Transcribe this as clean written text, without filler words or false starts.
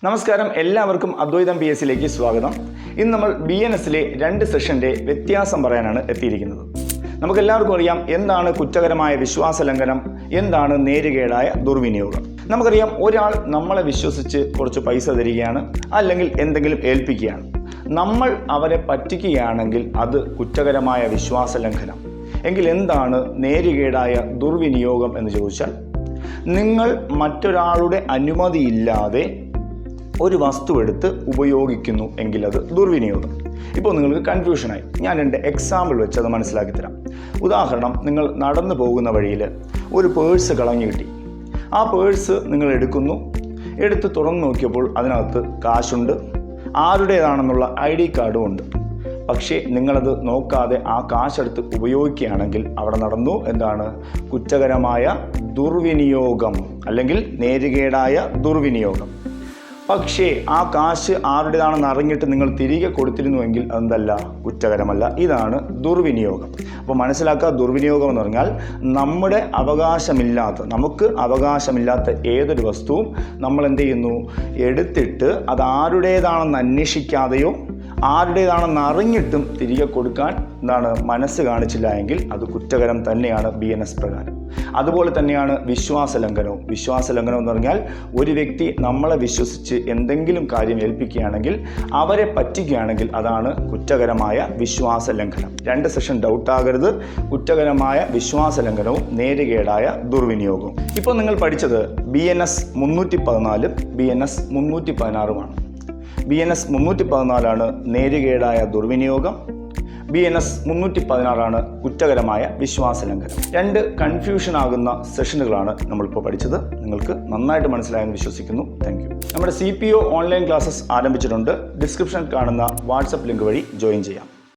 നമസ്കാരം, എല്ലാവർക്കും അദ്വൈതം PSC സ്വാഗതം. ഇന്ന് നമ്മൾ BNSലെ 2 സെഷന്റെ വ്യത്യാസം പറയാനാണ് എത്തിയിരിക്കുന്നത്. നമുക്കെല്ലാവർക്കും അറിയാം എന്താണ് കുറ്റകരമായ വിശ്വാസലംഘനം, എന്താണ് നേരുകേടായ ദുർവിനിയോഗം. നമുക്കറിയാം ഒരാൾ നമ്മളെ വിശ്വസിച്ച് കുറച്ച് പൈസ തരികയാണ്, അല്ലെങ്കിൽ എന്തെങ്കിലും ഏൽപ്പിക്കുകയാണ്. നമ്മൾ അവരെ പറ്റിക്കുകയാണെങ്കിൽ അത് കുറ്റകരമായ വിശ്വാസലംഘനം. എങ്കിൽ എന്താണ് നേരുകേടായ ദുർവിനിയോഗം എന്ന് ചോദിച്ചാൽ, നിങ്ങൾ മറ്റൊരാളുടെ അനുമതിയില്ലാതെ ഒരു വസ്തു എടുത്ത് ഉപയോഗിക്കുന്നു എങ്കിൽ അത് ദുർവിനിയോഗം. ഇപ്പോൾ നിങ്ങൾക്ക് കൺഫ്യൂഷനായി. ഞാൻ എൻ്റെ എക്സാമ്പിൾ വെച്ച് അത് മനസ്സിലാക്കി തരാം. ഉദാഹരണം, നിങ്ങൾ നടന്നു പോകുന്ന വഴിയിൽ ഒരു പേഴ്സ് കളഞ്ഞു കിട്ടി. ആ പേഴ്സ് നിങ്ങൾ എടുത്ത് തുറന്നു നോക്കിയപ്പോൾ അതിനകത്ത് കാശുണ്ട്, ആരുടേതാണെന്നുള്ള ID കാർഡും ഉണ്ട്. പക്ഷേ നിങ്ങളത് നോക്കാതെ ആ കാശെടുത്ത് ഉപയോഗിക്കുകയാണെങ്കിൽ അവിടെ നടന്നു എന്താണ്? കുറ്റകരമായ ദുർവിനിയോഗം, അല്ലെങ്കിൽ നേരുകേടായ ദുർവിനിയോഗം. പക്ഷേ ആ കാശ് ആരുടേതാണെന്ന് അറിഞ്ഞിട്ട് നിങ്ങൾ തിരികെ കൊടുത്തിരുന്നുവെങ്കിൽ അതെന്തല്ല, കുറ്റകരമല്ല. ഇതാണ് ദുർവിനിയോഗം. അപ്പോൾ മനസ്സിലാക്കുക, ദുർവിനിയോഗം എന്ന് പറഞ്ഞാൽ നമുക്ക് അവകാശമില്ലാത്ത ഏതൊരു വസ്തുവും നമ്മൾ എന്ത് ചെയ്യുന്നു, എടുത്തിട്ട് അത് ആരുടേതാണെന്ന് അന്വേഷിക്കാതെയോ ആരുടേതാണെന്ന് അറിഞ്ഞിട്ടും തിരികെ കൊടുക്കാൻ മനസ്സ് കാണിച്ചില്ല എങ്കിൽ അത് കുറ്റകരം തന്നെയാണ് BNS പ്രകാരം. അതുപോലെ തന്നെയാണ് വിശ്വാസലംഘനവും. വിശ്വാസലംഘനം എന്ന് പറഞ്ഞാൽ ഒരു വ്യക്തി നമ്മളെ വിശ്വസിച്ച് എന്തെങ്കിലും കാര്യം ഏൽപ്പിക്കുകയാണെങ്കിൽ, അവരെ പറ്റിക്കുകയാണെങ്കിൽ അതാണ് കുറ്റകരമായ വിശ്വാസലംഘനം. 2 സെഷൻ ഡൗട്ടാകരുത്. കുറ്റകരമായ വിശ്വാസലംഘനവും നേരുകേടായ ദുർവിനിയോഗവും. ഇപ്പോൾ നിങ്ങൾ പഠിച്ചത് BNS 314 BNS 316 BNS 314 നേരുകേടായ ദുർവിനിയോഗം, BNS 316 കുറ്റകരമായ വിശ്വാസലംഘനം. 2 കൺഫ്യൂഷൻ ആകുന്ന സെഷനുകളാണ് നമ്മളിപ്പോൾ പഠിച്ചത്. നിങ്ങൾക്ക് നന്നായിട്ട് മനസ്സിലായെന്ന് വിശ്വസിക്കുന്നു. Thank you. നമ്മുടെ CPO ഓൺലൈൻ ക്ലാസ്സസ് ആരംഭിച്ചിട്ടുണ്ട്. ഡിസ്ക്രിപ്ഷനിൽ കാണുന്ന വാട്സപ്പ് ലിങ്ക് വഴി ജോയിൻ ചെയ്യാം.